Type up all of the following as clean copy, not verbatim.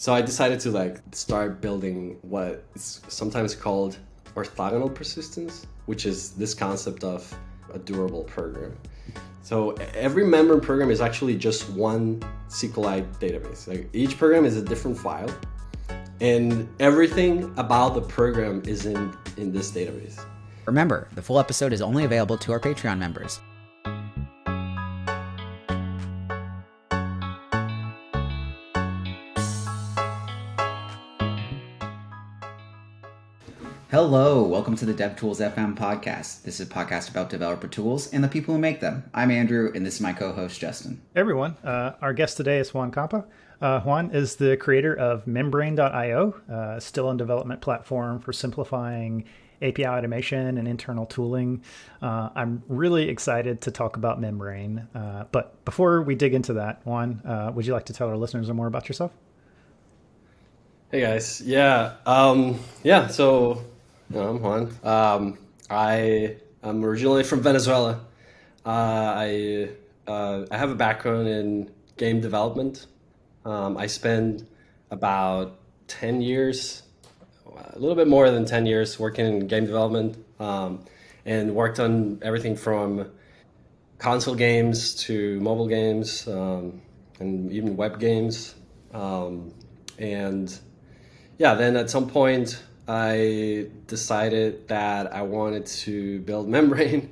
So I decided to like start building what is sometimes called orthogonal persistence, which is this concept of a durable program. So every membrane program is actually just one SQLite database. Like each program is a different file, and everything about the program is in this database. Remember, the full episode is only available to our Patreon members. Hello, welcome to the DevTools-fm podcast. This is a podcast about developer tools and the people who make them. I'm Andrew, and this is my co-host, Justin. Hey everyone, our guest today is Juan Campa. Juan is the creator of Membrane.io, still in development platform for simplifying API automation and internal tooling. I'm really excited to talk about Membrane. But before we dig into that, Juan, would you like to tell our listeners more about yourself? Hey guys, so I'm Juan. I am originally from Venezuela. I have a background in game development. I spent about 10 years, a little bit more than 10 years working in game development, and worked on everything from console games to mobile games, and even web games. Then at some point I decided that I wanted to build Membrane,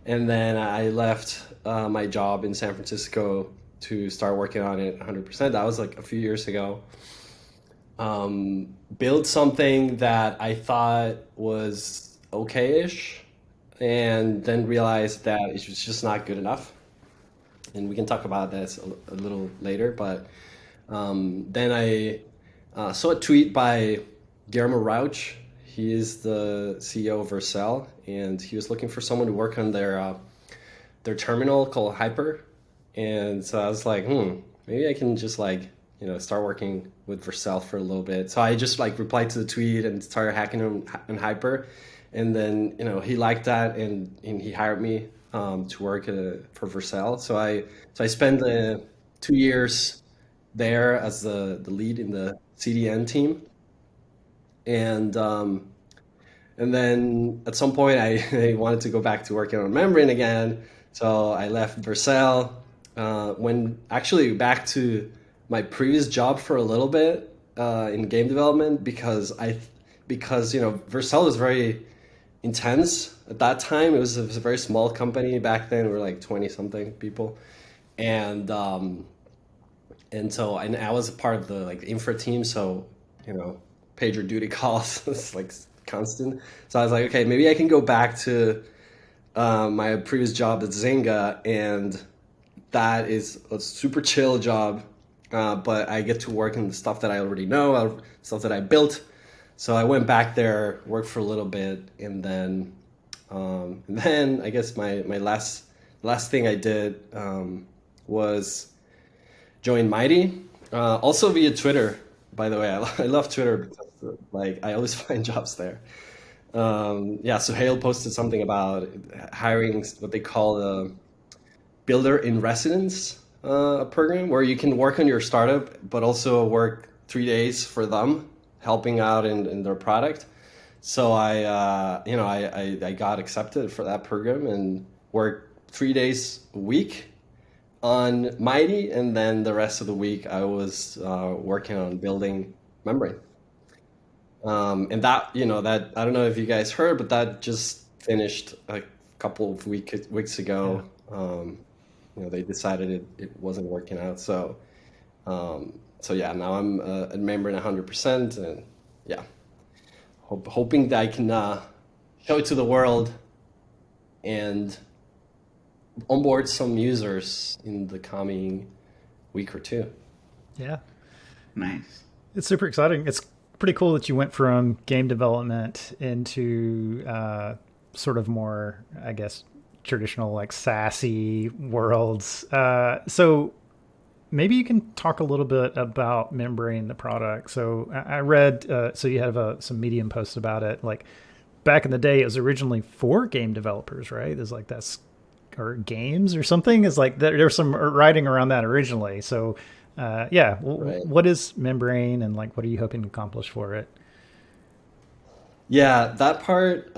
and then I left my job in San Francisco to start working on it 100%. That was like a few years ago. Built something that I thought was okay-ish, and then realized that it was just not good enough. And we can talk about this a little later, but then I saw a tweet by Guillermo Rauch. He is the CEO of Vercel, and he was looking for someone to work on their terminal called Hyper. And so I was like, maybe I can just start working with Vercel for a little bit. So I just replied to the tweet and started hacking on Hyper. And then, he liked that, and he hired me to work for Vercel. So I spent 2 years there as the lead in the CDN team. And then at some point I wanted to go back to working on Membrane again. So I left Vercel, went actually back to my previous job for a little bit in game development because Vercel was very intense at that time. It was a very small company back then. We were like 20 something people. And so I was a part of the infra team, so pager duty calls was constant. So I was like, okay, maybe I can go back to my previous job at Zynga, and that is a super chill job, but I get to work on the stuff that I already know, stuff that I built. So I went back there, worked for a little bit, and then I guess my last thing I did was join Mighty, also via Twitter. By the way, I love Twitter because I always find jobs there. So Hale posted something about hiring what they call a builder in residence program, where you can work on your startup but also work 3 days for them, helping out in their product. So I got accepted for that program and worked 3 days a week on Mighty, and then the rest of the week I was working on building Membrane. And that I don't know if you guys heard, but that just finished a couple of weeks ago. Yeah. They decided it wasn't working out. So now I'm at Membrane 100%, and hoping that I can show it to the world and onboard some users in the coming week or two. Yeah. Nice. It's super exciting. It's pretty cool that you went from game development into sort of more, I guess, traditional SaaS-y worlds. So maybe you can talk a little bit about Membrane, the product. So I read, so you have some Medium posts about it. Back in the day, it was originally for game developers, right? There's or games or something. Is there's some writing around that originally. So Yeah, right? what is membrane, and like what are you hoping to accomplish for it? Yeah, that part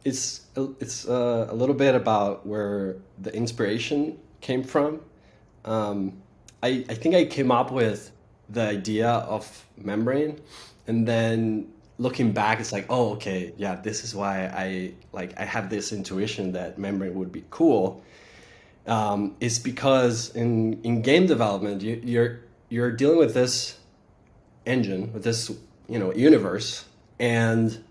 it's a little bit about where the inspiration came from. I think I came up with the idea of membrane, and then looking back, it's like, oh, okay, yeah, this is why I have this intuition that membrane would be cool. Is because in game development, you're dealing with this engine, with this universe, and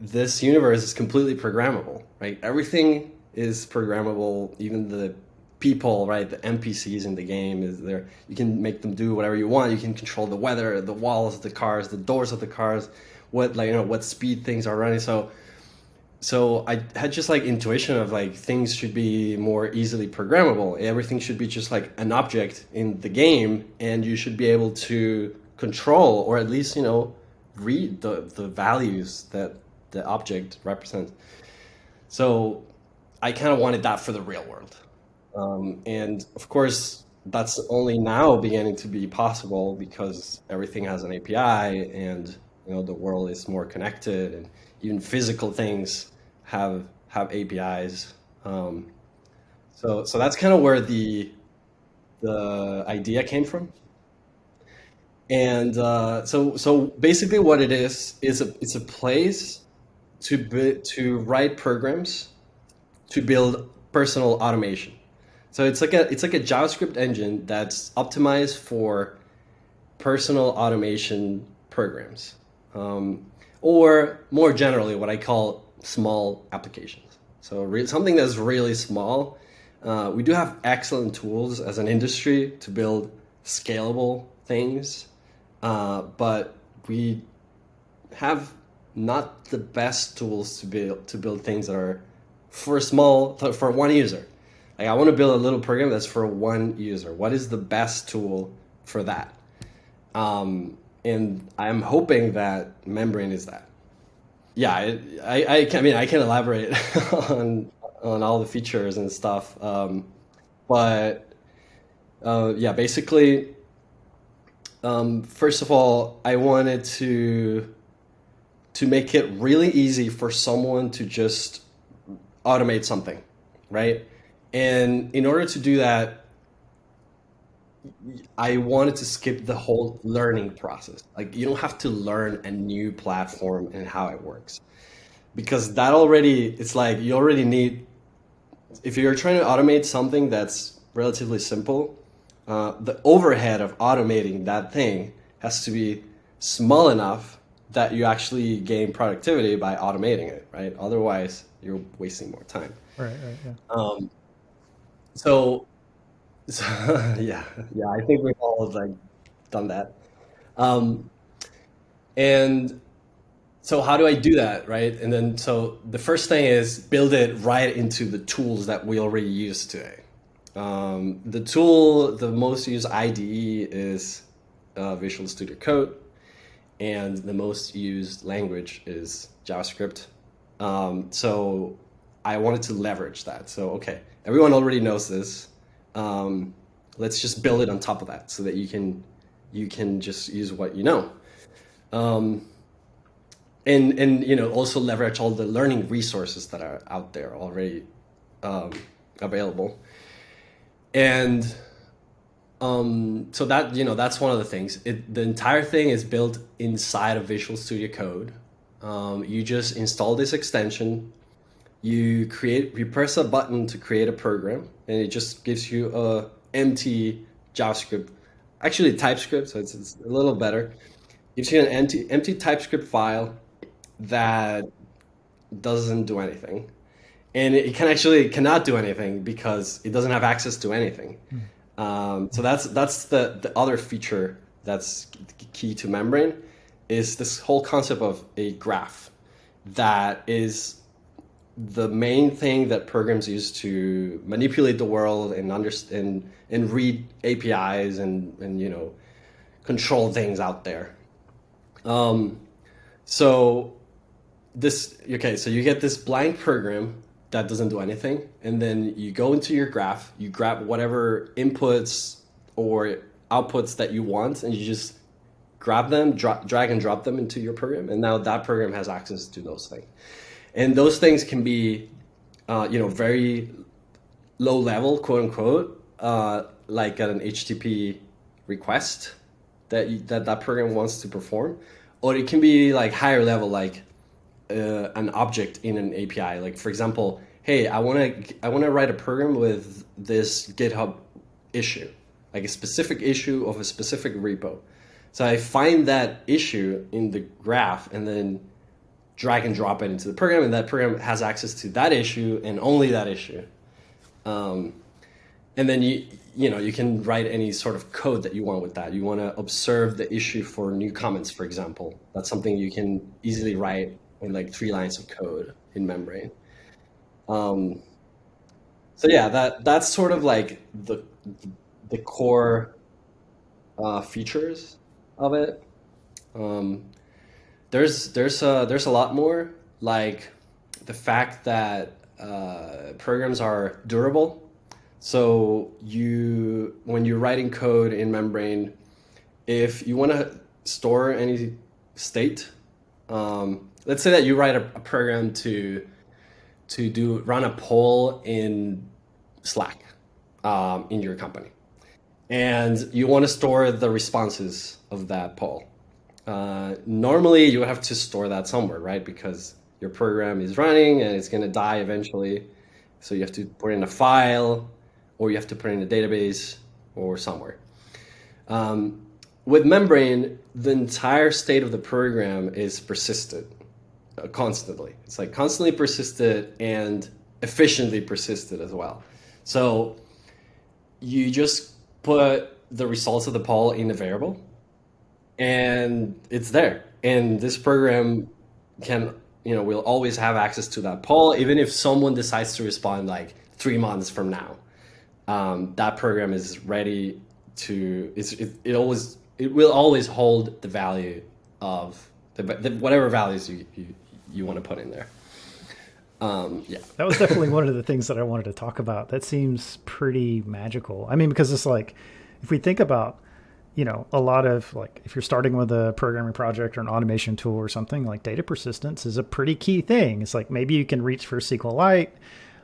this universe is completely programmable, right? Everything is programmable, even the people, right? The NPCs in the game is there. You can make them do whatever you want. You can control the weather, the walls of the cars, the doors of the cars, what speed things are running. So I had just like intuition of like things should be more easily programmable. Everything should be just like an object in the game, and you should be able to control or at least read the values that the object represents. So I kind of wanted that for the real world, and of course that's only now beginning to be possible because everything has an API, and the world is more connected, and even physical things have APIs. So that's kind of where the idea came from. And so basically, what it is it's a place to write programs to build personal automation. So it's like a JavaScript engine that's optimized for personal automation programs, or more generally, what I call small applications. So something that's really small. We do have excellent tools as an industry to build scalable things, but we have not the best tools to build things that are for one user. Like I want to build a little program that's for one user. What is the best tool for that? And I'm hoping that membrane is that. Yeah, I mean I can elaborate on all the features and stuff, but yeah, basically, first of all, I wanted to make it really easy for someone to just automate something, right? And in order to do that, I wanted to skip the whole learning process. Like you don't have to learn a new platform and how it works because that already it's like you already need if you're trying to automate something that's relatively simple, the overhead of automating that thing has to be small enough that you actually gain productivity by automating it, right? Otherwise, you're wasting more time. Right, right, yeah. Um, so, so yeah, yeah, I think we've all like done that. Um, and so how do I do that, right? And then so the first thing is build it right into the tools that we already use today. The most used IDE is Visual Studio Code, and the most used language is JavaScript. So I wanted to leverage that. So okay, everyone already knows this. Let's just build it on top of that so that you can just use what you know. Um, and also leverage all the learning resources that are out there already um, available. And so that's one of the things. The entire thing is built inside of Visual Studio Code. You just install this extension. You press a button to create a program, and it just gives you a empty JavaScript, actually TypeScript, so it's a little better. Gives you an empty TypeScript file that doesn't do anything, and it cannot do anything because it doesn't have access to anything. So that's the other feature that's key to Membrane is this whole concept of a graph that is the main thing that programs use to manipulate the world and understand and read APIs and control things out there. So so you get this blank program that doesn't do anything, and then you go into your graph, you grab whatever inputs or outputs that you want, and you just grab them, drag and drop them into your program, and now that program has access to those things. And those things can be, very low level, quote unquote, like an HTTP request that program wants to perform, or it can be like higher level, like an object in an API. Like for example, hey, I want to write a program with this GitHub issue, like a specific issue of a specific repo. So I find that issue in the graph and then drag and drop it into the program, and that program has access to that issue and only that issue. And then you can write any sort of code that you want with that. You want to observe the issue for new comments, for example. That's something you can easily write in like 3 lines of code in Membrane. So yeah, that's sort of like the core features of it. There's a lot more, like the fact that programs are durable. So when you're writing code in Membrane, if you want to store any state, let's say that you write a program to run a poll in Slack in your company, and you want to store the responses of that poll. Normally you have to store that somewhere, right? Because your program is running and it's going to die eventually. So you have to put it in a file, or you have to put it in a database or somewhere. With Membrane, the entire state of the program is persisted constantly. It's like constantly persisted and efficiently persisted as well. So you just put the results of the poll in a variable, and it's there. And this program will always have access to that poll, even if someone decides to respond like 3 months from now. That program is ready to. It will always hold the value of whatever values you want to put in there. Yeah. That was definitely one of the things that I wanted to talk about. That seems pretty magical. I mean, because it's like, if we think about, a lot of, like, if you're starting with a programming project or an automation tool or something, like data persistence is a pretty key thing. It's like, maybe you can reach for SQLite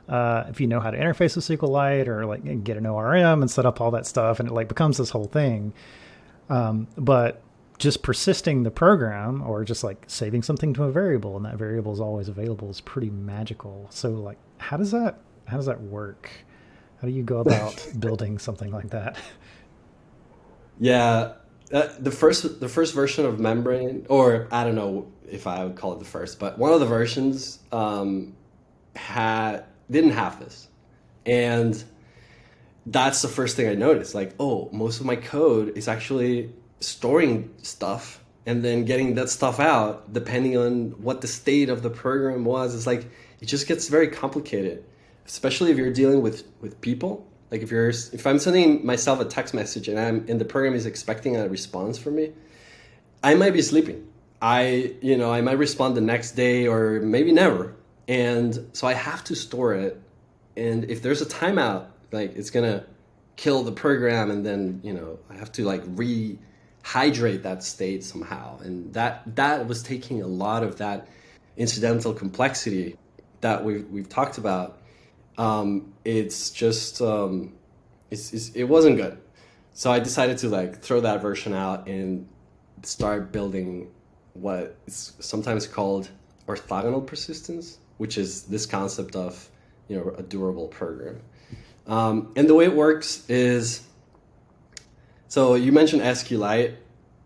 if you know how to interface with SQLite, or like get an ORM and set up all that stuff. And it like becomes this whole thing. But just persisting the program, or just like saving something to a variable and that variable is always available, is pretty magical. So like, how does that work? How do you go about building something like that? Yeah, the first version of Membrane, or I don't know if I would call it the first, but one of the versions didn't have this, and that's the first thing I noticed. Like, oh, most of my code is actually storing stuff and then getting that stuff out depending on what the state of the program was. It's like, it just gets very complicated, especially if you're dealing with people. Like if I'm sending myself a text message and the program is expecting a response from me, I might be sleeping. I might respond the next day or maybe never. And so I have to store it. And if there's a timeout, like, it's gonna kill the program, and then I have to like rehydrate that state somehow. And that was taking a lot of that incidental complexity that we've talked about. It's just it wasn't good. So I decided to like throw that version out and start building what is sometimes called orthogonal persistence, which is this concept of a durable program. And the way it works is, so you mentioned SQLite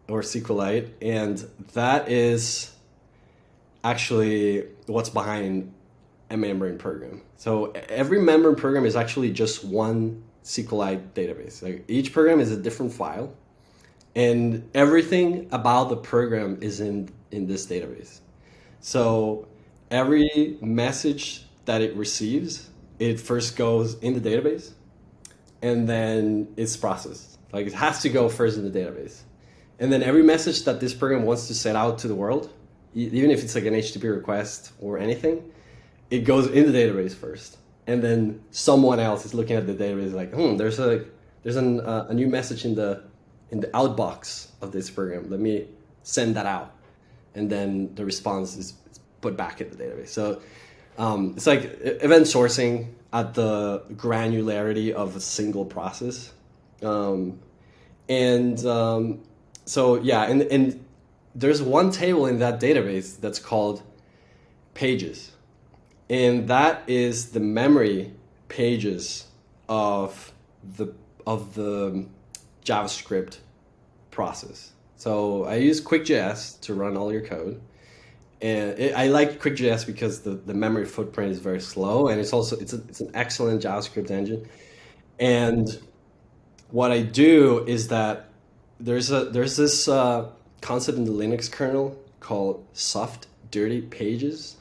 or SQLite, and that is actually what's behind a Membrane program. So every Membrane program is actually just one SQLite database. Like, each program is a different file, and everything about the program is in this database. So every message that it receives, it first goes in the database, and then it's processed. Like, it has to go first in the database. And then every message that this program wants to send out to the world, even if it's like an HTTP request or anything, it goes in the database first. And then someone else is looking at the database like, there's a new message in the in the outbox of this program. Let me send that out. And then the response is put back in the database. So it's like event sourcing at the granularity of a single process. So yeah, and there's one table in that database that's called pages. And that is the memory pages of the JavaScript process. So I use QuickJS to run all your code. And I like QuickJS because the memory footprint is very slow, and it's an excellent JavaScript engine. And what I do is that there's this concept in the Linux kernel called soft dirty pages,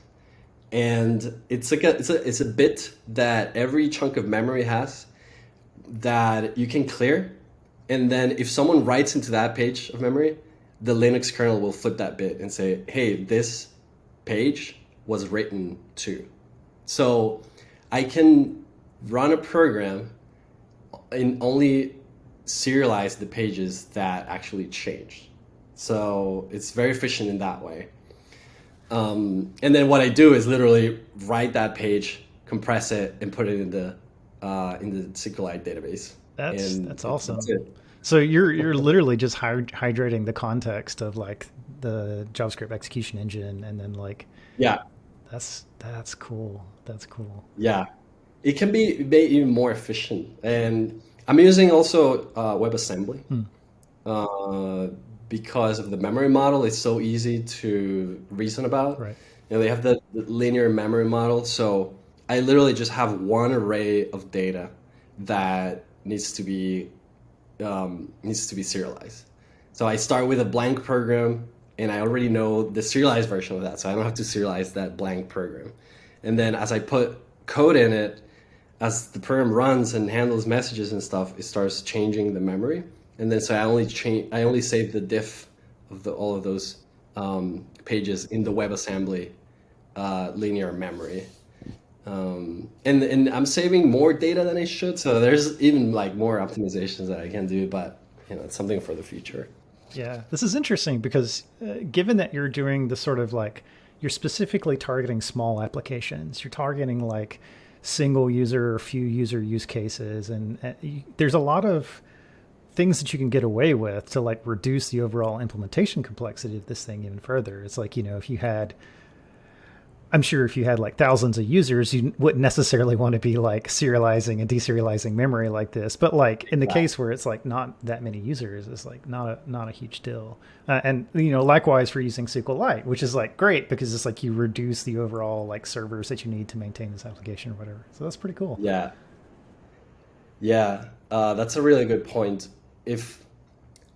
and it's a bit that every chunk of memory has that you can clear, and then if someone writes into that page of memory, the Linux kernel will flip that bit and say, hey, this page was written to. So I can run a program and only serialize the pages that actually changed. So it's very efficient in that way. And then what I do is literally write that page, compress it, and put it in the SQLite database. That's awesome. That's it. So you're literally just hydrating the context of like the JavaScript execution engine, and then like, yeah, that's cool. That's cool. Yeah, it can be made even more efficient. And I'm using also WebAssembly because of the memory model. It's so easy to reason about. Right. They have the linear memory model. So I literally just have one array of data that needs to be serialized. So I start with a blank program, and I already know the serialized version of that, so I don't have to serialize that blank program. And then as I put code in it, as the program runs and handles messages and stuff, it starts changing the memory. And then so I only save the diff of all of those pages in the WebAssembly linear memory. And I'm saving more data than I should, so there's even like more optimizations that I can do, but it's something for the future. Yeah, this is interesting because given that you're doing the sort of like, you're specifically targeting small applications, you're targeting like single user or few user use cases, and there's a lot of things that you can get away with to like reduce the overall implementation complexity of this thing even further. It's like, I'm sure if you had like thousands of users, you wouldn't necessarily want to be like serializing and deserializing memory like this. But like in the case where it's like not that many users, it's like not a huge deal. And likewise for using SQLite, which is like great because it's like you reduce the overall like servers that you need to maintain this application or whatever. So that's pretty cool. Yeah. That's a really good point. If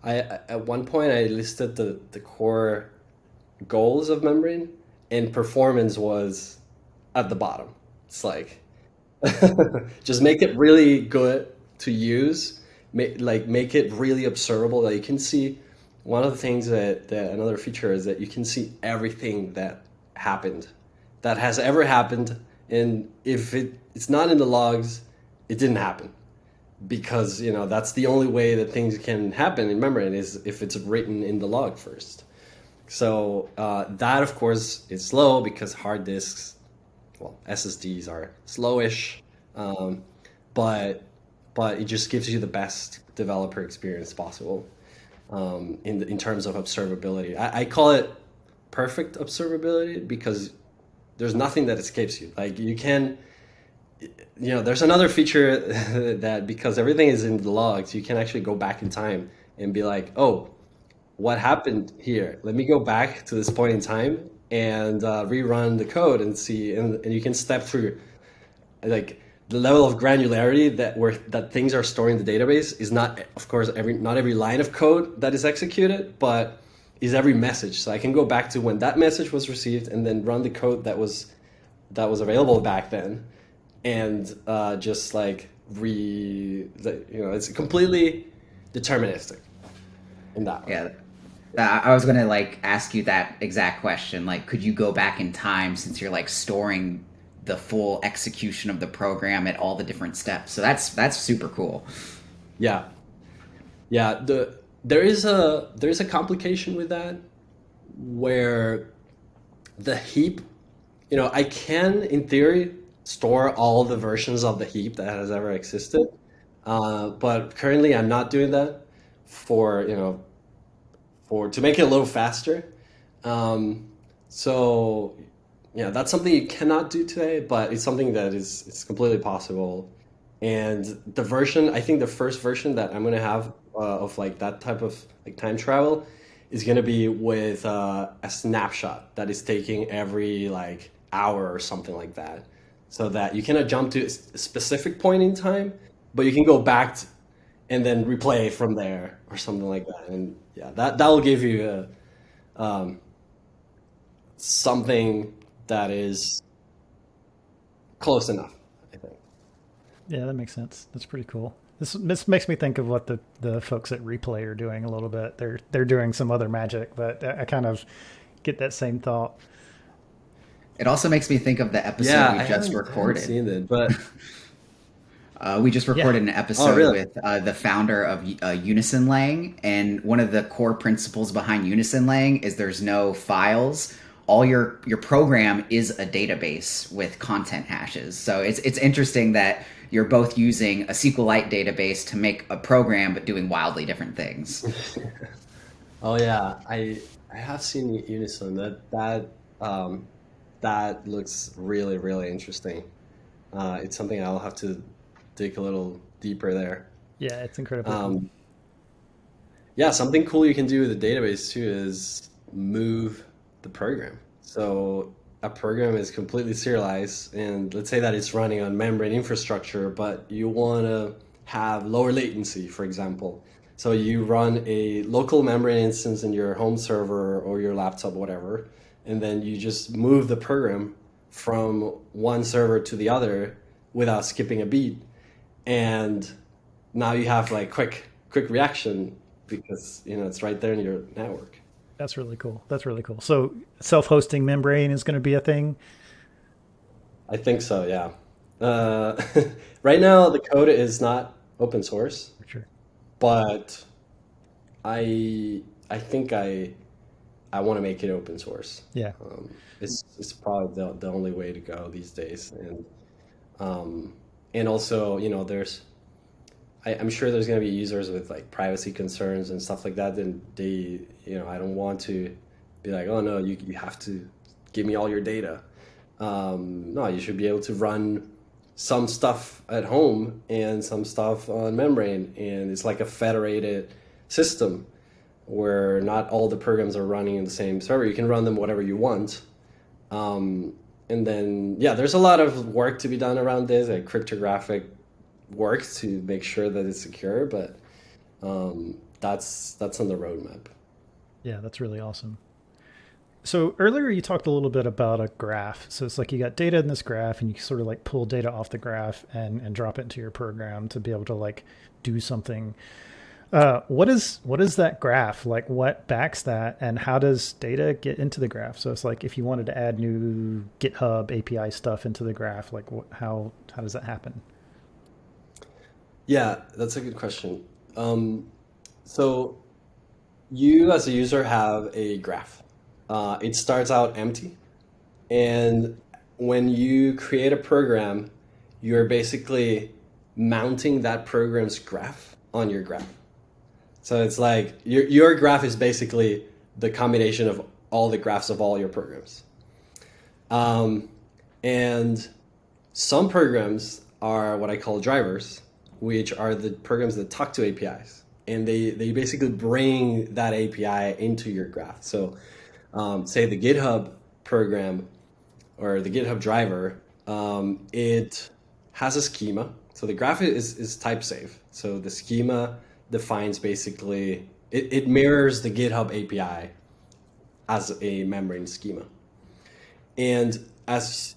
at one point I listed the core goals of Membrane, and performance was at the bottom. It's like, just make it really good to use, make it really observable that you can see. One of the things that another feature is that you can see everything that happened, that has ever happened. And if it's not in the logs, it didn't happen. Because, that's the only way that things can happen in Membrane is if it's written in the log first. So that, of course, is slow because hard disks, SSDs are slowish, but it just gives you the best developer experience possible in terms of observability. I call it perfect observability because there's nothing that escapes you. Like you can, there's another feature that because everything is in the logs, you can actually go back in time and be like, oh, what happened here? Let me go back to this point in time and rerun the code and see, and you can step through like the level of granularity that things are stored in the database is not, of course, not every line of code that is executed, but is every message. So I can go back to when that message was received and then run the code that was available back then, and just like it's completely deterministic in that way. Yeah. I was going to like ask you that exact question. Like, could you go back in time since you're like storing the full execution of the program at all the different steps? So that's super cool. Yeah. There is a complication with that where the heap, I can in theory store all the versions of the heap that has ever existed, but currently I'm not doing that for for to make it a little faster. Um, so yeah, that's something you cannot do today, but it's something that is it's completely possible. And the version, I think the first version that I'm gonna have of like that type of like time travel is gonna be with a snapshot that is taking every like hour or something like that, so that you cannot jump to a specific point in time, but you can go back and then replay from there or something like that. And yeah, that will give you um, something that is close enough, I think. Yeah, that makes sense. That's pretty cool. This makes me think of what the folks at Replay are doing a little bit. They're doing some other magic, but I kind of get that same thought. It also makes me think of the episode Yeah, we just I haven't recorded. seen it, but We just Yeah. recorded an oh, episode really? with the founder of Unison Laying, and one of the core principles behind Unison Laying is there's no files. All your program is a database with content hashes. So it's interesting that you're both using a SQLite database to make a program, but doing wildly different things. Oh yeah, I have seen Unison. Um, that looks really really interesting. It's something I'll have to dig a little deeper there. Yeah, it's incredibly cool. Um, yeah, something cool you can do with the database too is move the program. So a program is completely serialized, and let's say that it's running on membrane infrastructure, but you want to have lower latency, for example. So you run a local membrane instance in your home server or your laptop, whatever, and then you just move the program from one server to the other without skipping a beat. And now you have like quick reaction because it's right there in your network. That's really cool. That's really cool. So self-hosting membrane is going to be a thing. I think so, yeah. uh, right now the code is not open source, For sure. but I think I want to make it open source. Yeah. It's probably the only way to go these days. Um, and also, there's I'm sure there's going to be users with like privacy concerns and stuff like that. And I don't want to be like, oh no, you have to give me all your data. No, you should be able to run some stuff at home and some stuff on membrane. And it's like a federated system where not all the programs are running in the same server. You can run them whatever you want. And then, yeah, there's a lot of work to be done around this, like cryptographic work to make sure that it's secure, but that's on the roadmap. Yeah, that's really awesome. So earlier you talked a little bit about a graph. So it's like you got data in this graph and you sort of like pull data off the graph and drop it into your program to be able to like do something. What is that graph? Like what backs that and how does data get into the graph? So it's like if you wanted to add new GitHub API stuff into the graph, like how does that happen? Yeah, that's a good question. So you as a user have a graph. It starts out empty, and when you create a program, you're basically mounting that program's graph on your graph. So it's like your graph is basically the combination of all the graphs of all your programs. Um, and some programs are what I call drivers, which are the programs that talk to APIs. And they basically bring that API into your graph. So say the GitHub program or the GitHub driver, it has a schema. So the graph is type safe. So the schema defines basically, it mirrors the GitHub API as a membrane schema. And as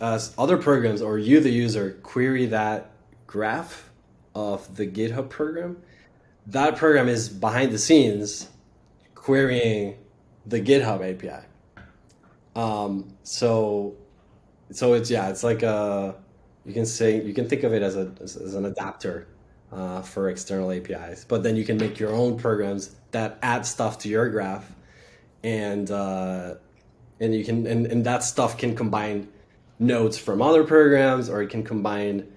other programs or you, the user, query that graph of the GitHub program, that program is behind the scenes querying the GitHub API. So it's, yeah, it's like you can think of it as an adapter for external APIs. But then you can make your own programs that add stuff to your graph, and you can and that stuff can combine nodes from other programs, or it can combine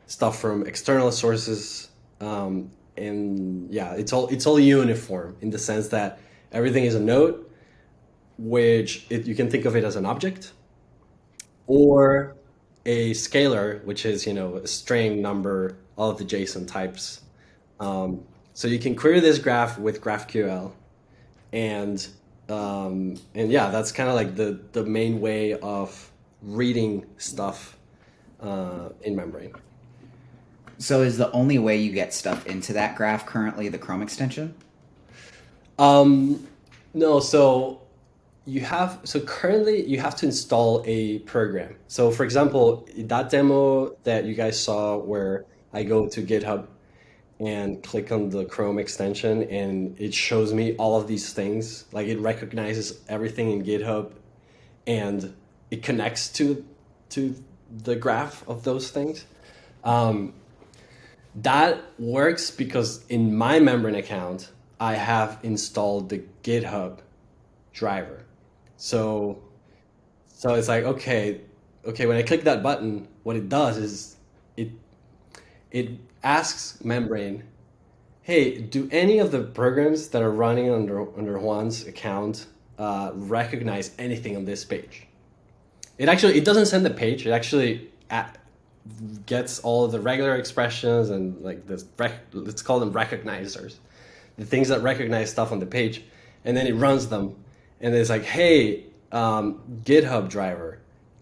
stuff from external sources. And yeah, it's all uniform in the sense that everything is a node, which you can think of it as an object, or a scalar, which is a string, number, all of the JSON types. So you can query this graph with GraphQL, and yeah, that's kind of like the main way of reading stuff in Membrane. So is the only way you get stuff into that graph currently the Chrome extension? No, so currently you have to install a program. So for example, that demo that you guys saw where I go to GitHub and click on the Chrome extension and it shows me all of these things, like it recognizes everything in GitHub and it connects to the graph of those things. That works because in my Membrane account, I have installed the GitHub driver. So it's like, okay, when I click that button, what it does is it asks Membrane, hey, do any of the programs that are running under Juan's account recognize anything on this page? It doesn't send the page. It actually gets all of the regular expressions and like this, let's call them recognizers, the things that recognize stuff on the page, and then it runs them, and it's like, hey, GitHub driver,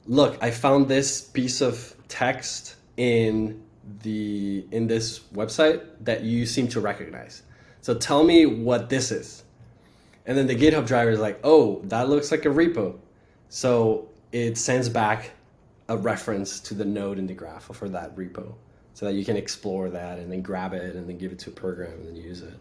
look, I found this piece of text in this website that you seem to recognize. So tell me what this is. And then the GitHub driver is like, oh, that looks like a repo. So it sends back a reference to the node in the graph for that repo so that you can explore that and then grab it and then give it to a program and then use it.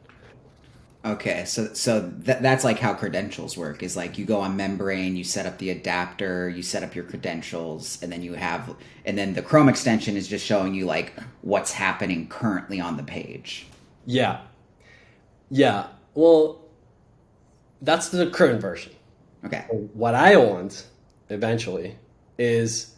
Okay, so that's like how credentials work, is like you go on Membrane, you set up the adapter, you set up your credentials, and then the Chrome extension is just showing you like what's happening currently on the page. Yeah. Well, that's the current version. Okay. What I want eventually is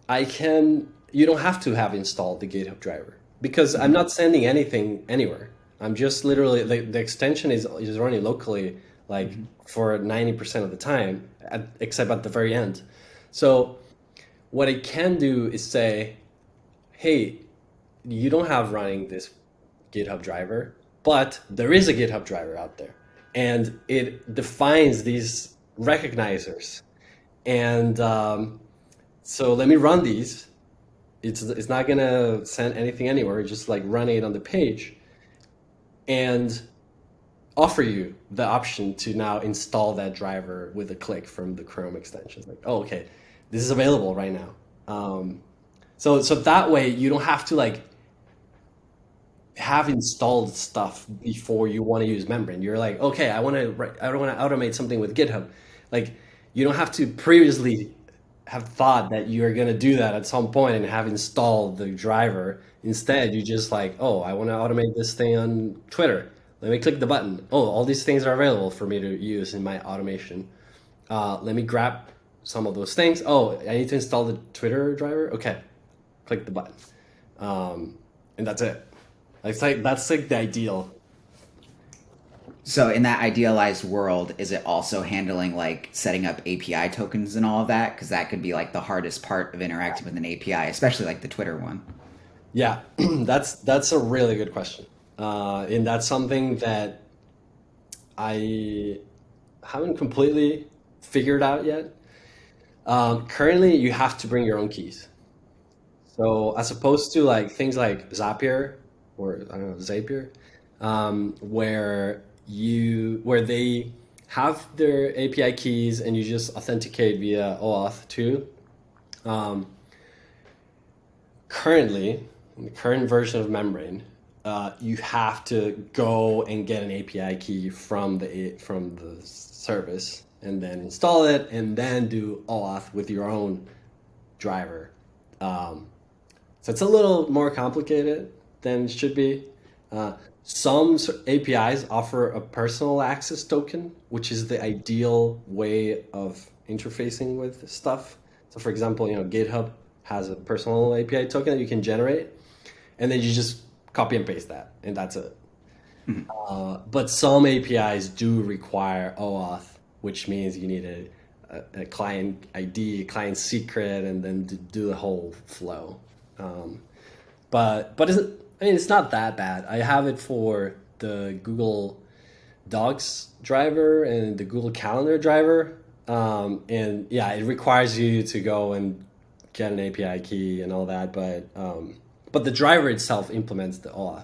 you don't have to have installed the GitHub driver because I'm not sending anything anywhere. I'm just literally, the extension is running locally, like for 90% of the time, except at the very end. So what I can do is say, hey, you don't have running this GitHub driver, but there is a GitHub driver out there, and it defines these recognizers. And so let me run these. It's not gonna send anything anywhere, just like running it on the page, and offer you the option to now install that driver with a click from the Chrome extension. Like, oh, okay, this is available right now. So that way you don't have to like have installed stuff before you want to use Membrane. You're like, okay, I don't want to automate something with GitHub. Like, you don't have to previously have thought that you're going to do that at some point and have installed the driver. Instead, you just like, oh, I want to automate this thing on Twitter. Let me click the button. Oh, all these things are available for me to use in my automation. Let me grab some of those things. Oh, I need to install the Twitter driver. Okay, click the button. And that's it. That's like the ideal. So in that idealized world, is it also handling like setting up API tokens and all of that? Because that could be like the hardest part of interacting with an API, especially like the Twitter one. Yeah, that's a really good question. And that's something that I haven't completely figured out yet. Currently, you have to bring your own keys. So as opposed to like things like Zapier or I don't know, Zapier, where they have their API keys and you just authenticate via OAuth 2. Currently, in the current version of Membrane, you have to go and get an API key from the service and then install it and then do OAuth with your own driver. So it's a little more complicated. than it should be. Uh, some APIs offer a personal access token, which is the ideal way of interfacing with stuff. So, for example, GitHub has a personal API token that you can generate, and then you just copy and paste that, and that's it. But some APIs do require OAuth, which means you need a client ID, a client secret, and then to do the whole flow. But it's not that bad. I have it for the Google Docs driver and the Google Calendar driver, and yeah, it requires you to go and get an API key and all that. But the driver itself implements the OAuth.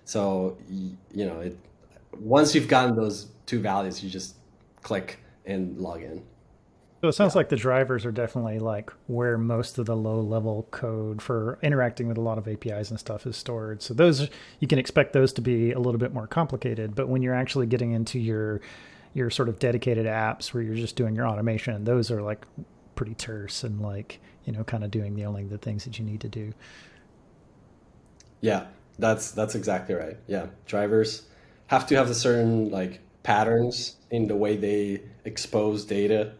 So once you've gotten those two values, you just click and log in. So it sounds like the drivers are definitely like where most of the low level code for interacting with a lot of APIs and stuff is stored. So those, you can expect those to be a little bit more complicated, but when you're actually getting into your sort of dedicated apps where you're just doing your automation, those are like pretty terse and like, kind of doing only the things that you need to do. Yeah, that's exactly right. Yeah, drivers have to have a certain like patterns in the way they expose data.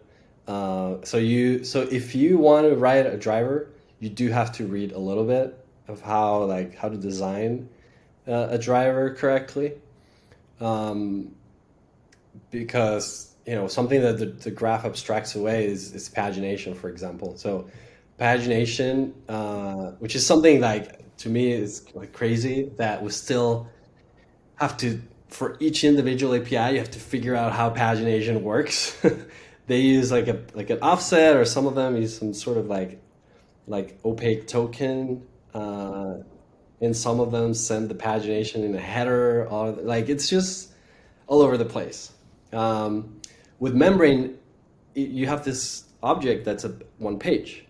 So if you want to write a driver, you do have to read a little bit of how to design a driver correctly, um, because something that the graph abstracts away is pagination, for example. So pagination, which is something like to me is like crazy that we still have to, for each individual API, you have to figure out how pagination works. They use like an offset, or some of them use some sort of like opaque token, and some of them send the pagination in a header, or like it's just all over the place. With Membrane, you have this object that's a one page,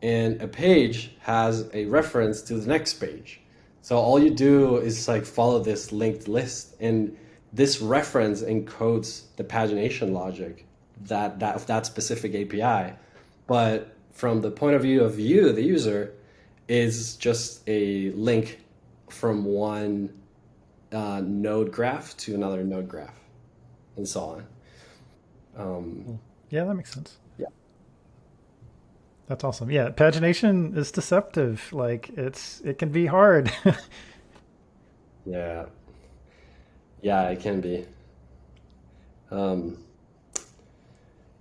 and a page has a reference to the next page. So all you do is like follow this linked list, and this reference encodes the pagination logic that specific API. But from the point of view of you, the user, is just a link from one node graph to another node graph, and so on. Um, Yeah, that makes sense. yeah, That's awesome. Yeah, pagination is deceptive. Like it can be hard. yeah, yeah, it can be. Um,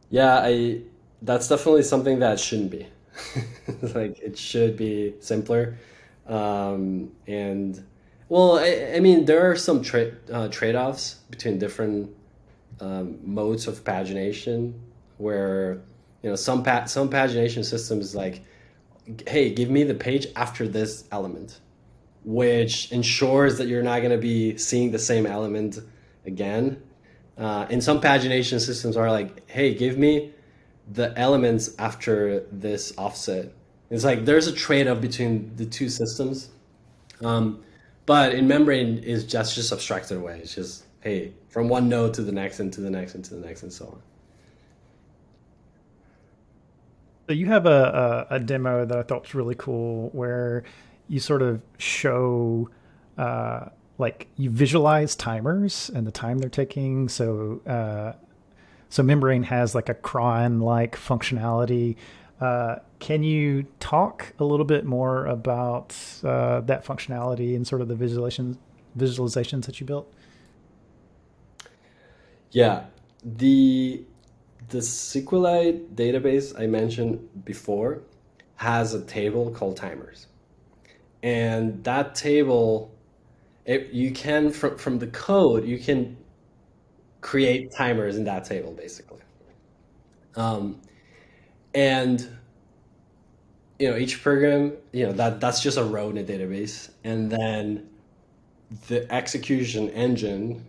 yeah, that's definitely something that shouldn't be. Like it should be simpler. And well, I mean, there are some trade-offs between different modes of pagination, where some pagination systems like, hey, give me the page after this element, which ensures that you're not going to be seeing the same element again. And some pagination systems are like, hey, give me the elements after this offset. It's like there's a trade-off between the two systems. Um, but in Membrane is just abstracted away. It's just, hey, from one node to the next and to the next and to the next and so on. So you have a demo that I thought was really cool where you sort of show like you visualize timers and the time they're taking. So Membrane has like a cron like functionality. Can you talk a little bit more about that functionality and sort of the visualizations that you built? Yeah, the SQLite database I mentioned before has a table called timers, and that table, you can from the code you can create timers in that table basically. Um, and each program, that's just a row in a database, and then the execution engine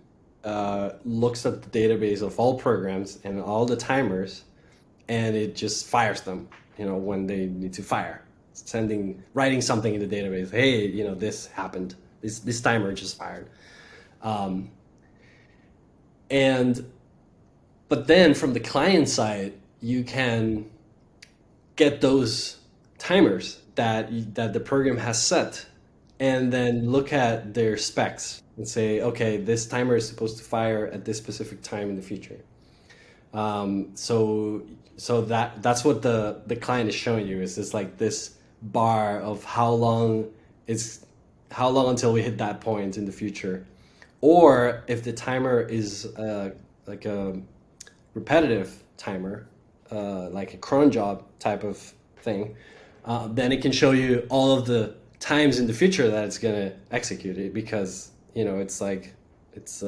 looks at the database of all programs and all the timers, and it just fires them, when they need to fire, writing something in the database. Hey, this happened. This timer just fired. Um, and but then from the client side, you can get those timers that the program has set, and then look at their specs and say, okay, this timer is supposed to fire at this specific time in the future. So that's what the client is showing you is this like this bar of is how long until we hit that point in the future, or if the timer is like a repetitive timer, like a cron job type of thing, then it can show you all of the times in the future that it's gonna execute it because it's like it's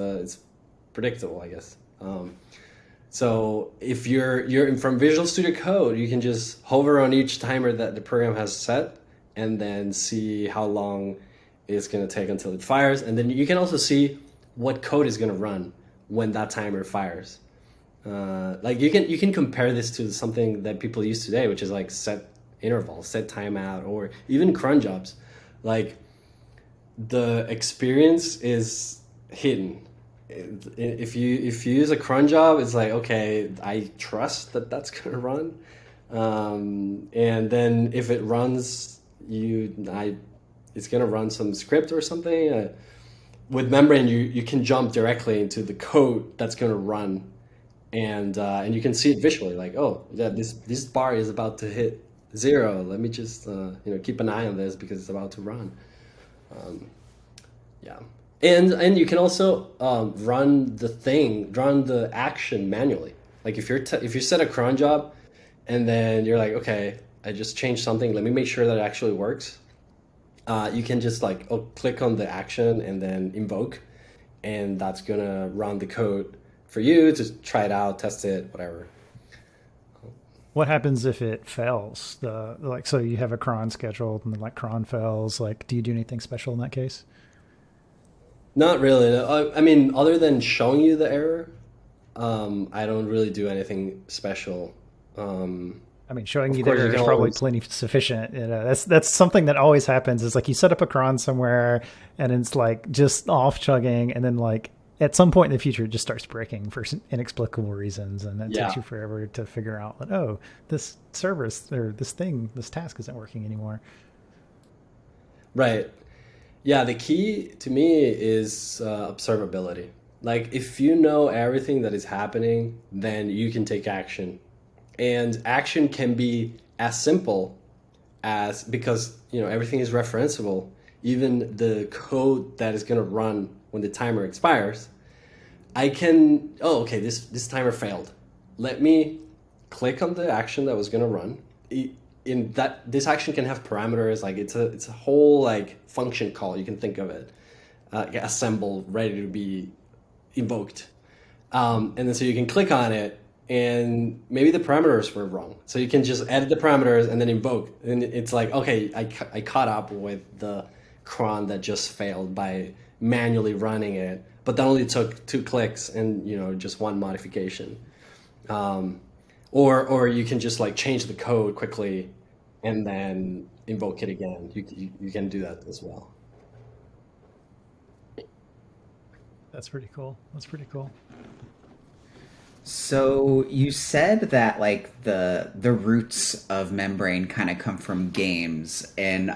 predictable, I guess. So if you're from Visual Studio Code, you can just hover on each timer that the program has set, and then see how long it's gonna take until it fires, and then you can also see what code is gonna run when that timer fires. Like you can compare this to something that people use today, which is like set intervals, set timeout, or even cron jobs. Like the experience is hidden. If you use a cron job, it's like, okay, I trust that that's gonna run, and then if it runs, it's gonna run some script or something. With Membrane, you can jump directly into the code that's gonna run, and you can see it visually, like, oh yeah, this bar is about to hit 0. Let me just keep an eye on this because it's about to run. Yeah, and you can also run the action manually. Like if you set a cron job, and then you're like, okay, I just changed something. Let me make sure that it actually works. You can just like click on the action and then invoke, and that's gonna run the code for you to try it out, test it, whatever. What happens if it fails? So you have a cron scheduled, and then like cron fails. Like, do you do anything special in that case? Not really. I mean, other than showing you the error, I don't really do anything special. I mean, showing Of you course, there you is can probably always. plenty sufficient. That's something that always happens. Is like you set up a cron somewhere, and it's like just off chugging, and then like at some point in the future, it just starts breaking for inexplicable reasons, and it takes Yeah, you forever to figure out that, oh, this service or this task isn't working anymore. right. Yeah, the key to me is observability. Like, if you know everything that is happening, then you can take action. And action can be as simple as, because everything is referenceable, even the code that is going to run when the timer expires, I can, oh, okay, this timer failed. Let me click on the action that was going to run. In that, this action can have parameters, like it's a whole like function call. You can think of it, assembled, ready to be invoked. And then so you can click on it, and maybe the parameters were wrong. So you can just edit the parameters and then invoke. And it's like, okay, I caught up with the cron that just failed by manually running it, but that only took 2 clicks and just one modification. Um, or you can just like change the code quickly and then invoke it again. You can do that as well. That's pretty cool. That's pretty cool. So you said that like the roots of Membrane kind of come from games, and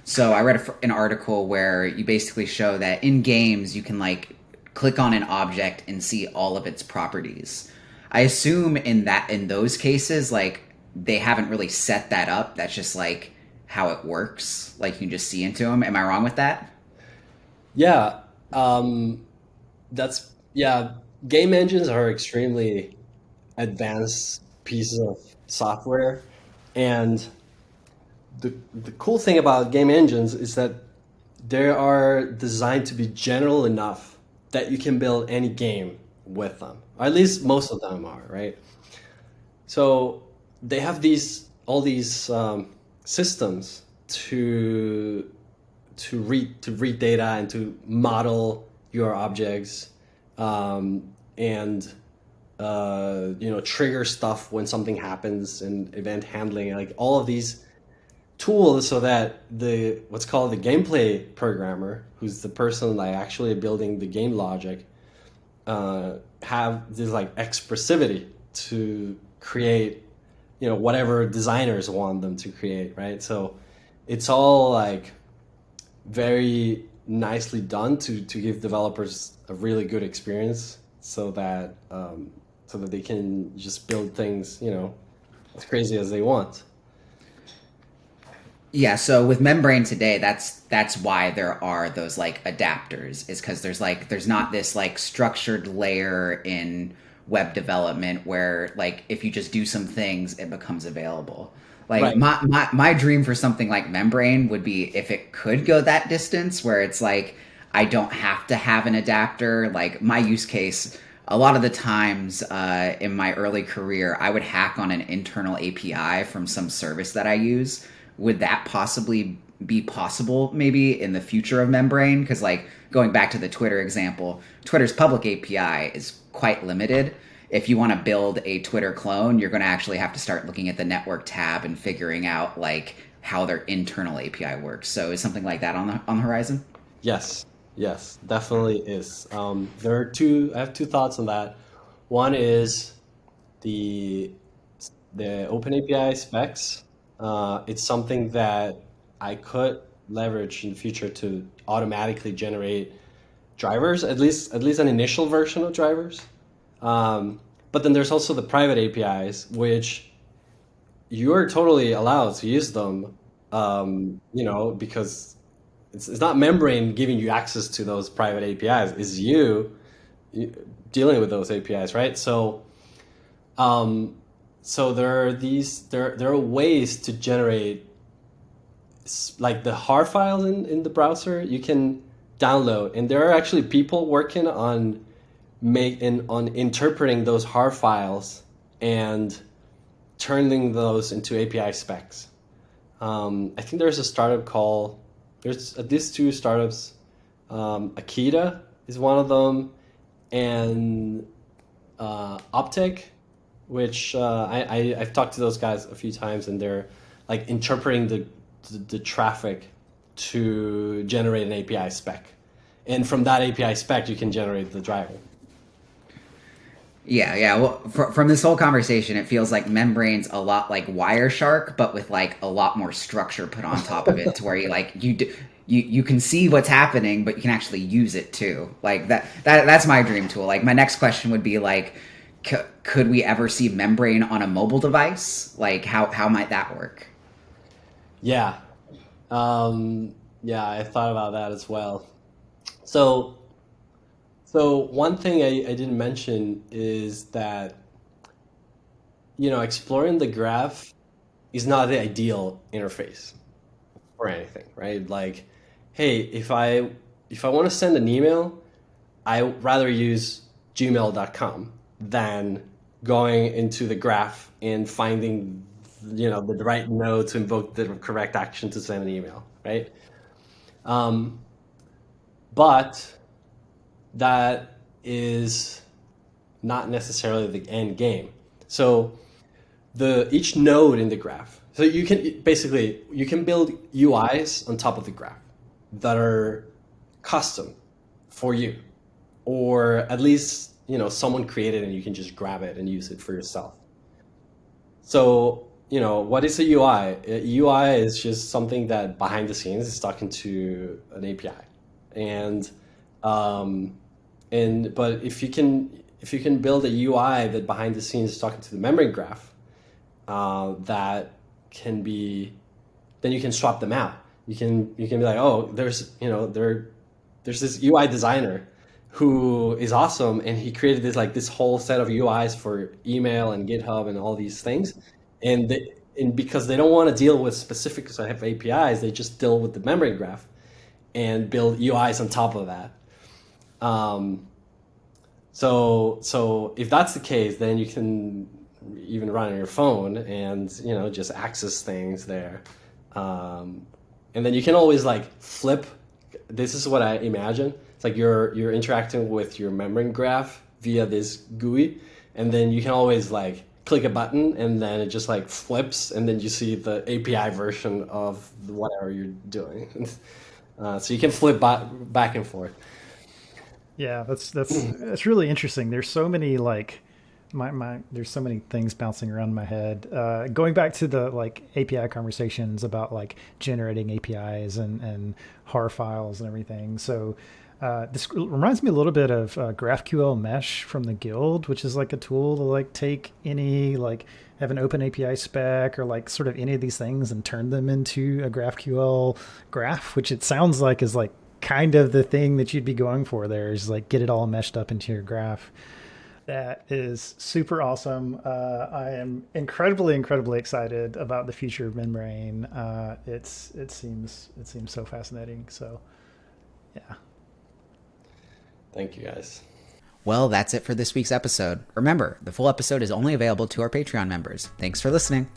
so I read an article where you basically show that in games you can like click on an object and see all of its properties. I assume in those cases like they haven't really set that up. That's just like how it works. Like you can just see into them. Am I wrong with that? Yeah, yeah. Game engines are extremely advanced pieces of software, and the cool thing about game engines is that they are designed to be general enough that you can build any game with them. Or at least most of them are, right? So they have all these systems to read data and to model your objects, and trigger stuff when something happens, and event handling, like all of these tools, so that the what's called the gameplay programmer, who's the person like actually building the game logic, have this like expressivity to create whatever designers want them to create, right? So it's all like very nicely done to give developers a really good experience, so that they can just build things, as crazy as they want. Yeah, so with membrane today, that's why there are those like adapters, is because there's not this like structured layer in web development where like if you just do some things it becomes available. Like Right. my dream for something like membrane would be if it could go that distance where it's like I don't have to have an adapter. Like my use case, a lot of the times in my early career, I would hack on an internal API from some service that I use. Would that possibly be possible maybe in the future of membrane? Because like going back to the Twitter example, Twitter's public API is quite limited. If you want to build a Twitter clone, you're going to actually have to start looking at the network tab and figuring out like how their internal API works. So is something like that on the horizon? Yes, yes, definitely is. I have two thoughts on that. One is the the Open API specs. It's something that I could leverage in the future to automatically generate drivers, at least an initial version of drivers. But then there's also the private APIs, which you're totally allowed to use them, because it's not Membrane giving you access to those private APIs. It's you dealing with those APIs, right? Um, so there are ways to generate like the har files in the browser you can download, and there are actually people working on on interpreting those har files and turning those into API specs. I think there's a startup called there's at least two startups. Akita is one of them, and Optic, which I've talked to those guys a few times, and they're like interpreting the traffic to generate an API spec, and from that API spec you can generate the driver. Yeah, yeah. Well, from this whole conversation, it feels like membrane's a lot like Wireshark, but with like a lot more structure put on top of it, to where you like you can see what's happening, but you can actually use it too. Like that's my dream tool. Like my next question would be like, could we ever see membrane on a mobile device? Like how might that work? Yeah, yeah, I thought about that as well. So one thing I didn't mention is that exploring the graph is not the ideal interface for anything, right? Like, hey, if I want to send an email, I rather use gmail.com than going into the graph and finding the right node to invoke the correct action to send an email, right? Um, but that is not necessarily the end game. So the each node in the graph. So you can build UIs on top of the graph that are custom for you, or at least someone created and you can just grab it and use it for yourself. So what is a UI? A UI is just something that behind the scenes is talking to an API, and um, but if you can build a UI that behind the scenes is talking to the memory graph, that can be then you can swap them out. You can be like, oh, there's this UI designer who is awesome, and he created this whole set of UIs for email and GitHub and all these things, and because they don't want to deal with specifics of APIs, they just deal with the memory graph and build UIs on top of that. Um, so if that's the case, then you can even run on your phone and just access things there, um, and then you can always like flip. This is what I imagine. It's like you're interacting with your memory graph via this GUI, and then you can always like click a button, and then it just like flips, and then you see the API version of whatever you're doing. So you can flip back and forth. Yeah, that's really interesting. There's so many like there's so many things bouncing around in my head. Going back to the like API conversations about like generating APIs and HAR files and everything. So this reminds me a little bit of GraphQL Mesh from the Guild, which is like a tool to like take any like have an open API spec or like sort of any of these things and turn them into a GraphQL graph, which it sounds like is like kind of the thing that you'd be going for there, is like get it all meshed up into your graph. That is super awesome. I am incredibly excited about the future of Membrane. It seems so fascinating. So, yeah. Thank you, guys. Well, that's it for this week's episode. Remember, the full episode is only available to our Patreon members. Thanks for listening.